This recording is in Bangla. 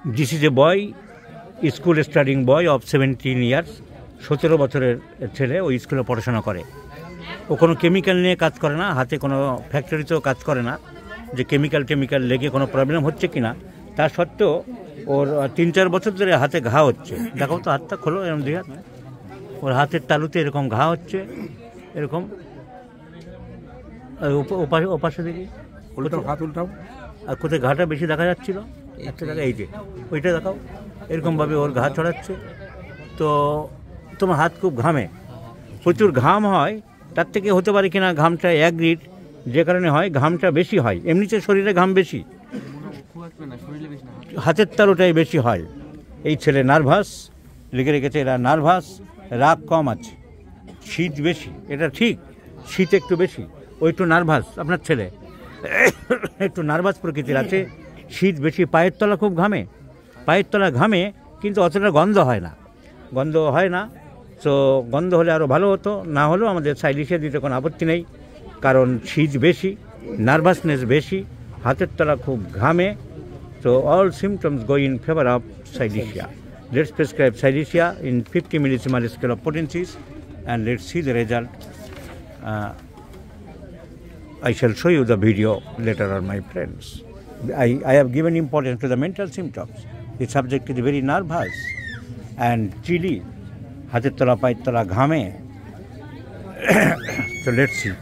This is a boy, school studying boy of 17 years. 17 বছরের ছেলে ওই স্কুলে পড়াশোনা করে। ও কোনো কেমিক্যাল নিয়ে কাজ করে না, হাতে কোনো ফ্যাক্টরিতেও কাজ করে না যে কেমিক্যাল লেগে কোনো প্রবলেম হচ্ছে কি না। তা সত্ত্বেও ওর 3-4 বছর ধরে হাতে ঘা হচ্ছে। দেখো তো হাতটা খোলো, এরকম দিয়ে ওর হাতের তালুতে এরকম ঘা হচ্ছে, এরকম ওপাশে দেখি হাত উল্টাও। আর কোথায় ঘাটা বেশি দেখা যাচ্ছিল একটা জায়গায়, এই যে ওইটা দেখাও, এরকমভাবে ওর ঘা ছড়াচ্ছে। তো তোমার হাত খুব ঘামে, প্রচুর ঘাম হয়। তার থেকে হতে পারে কিনা ঘামটা অ্যাগ্রিড, যে কারণে হয় ঘামটা বেশি হয়। এমনিতে শরীরে ঘাম বেশি, হাতের তালুটাই বেশি হয়। এই ছেলে নার্ভাস, লিখে রেখেছে এরা নার্ভাস, রাগ কম আছে, শীত বেশি। এটা ঠিক, শীত একটু বেশি, ও একটু নার্ভাস। আপনার ছেলে একটু নার্ভাস প্রকৃতির আছে, শীত বেশি, পায়ের তলা খুব ঘামে। পায়ের তলা ঘামে কিন্তু অতটা গন্ধ হয় না। তো গন্ধ হলে আরও ভালো হতো, না হলেও আমাদের সাইলিশে দিতে কোনো আপত্তি নেই, কারণ শীত বেশি, নার্ভাসনেস বেশি, হাতের তলা খুব ঘামে। So all symptoms go in favor of Silesia. Let's prescribe Silesia in 50 millisieverts scale of potencies, and let's see the result. I shall show you the video later on, my friends. I have given importance to the mental symptoms. The subject is very nervous and chilly. হাতের তলা পায়ের তলা ঘামে। So let's see.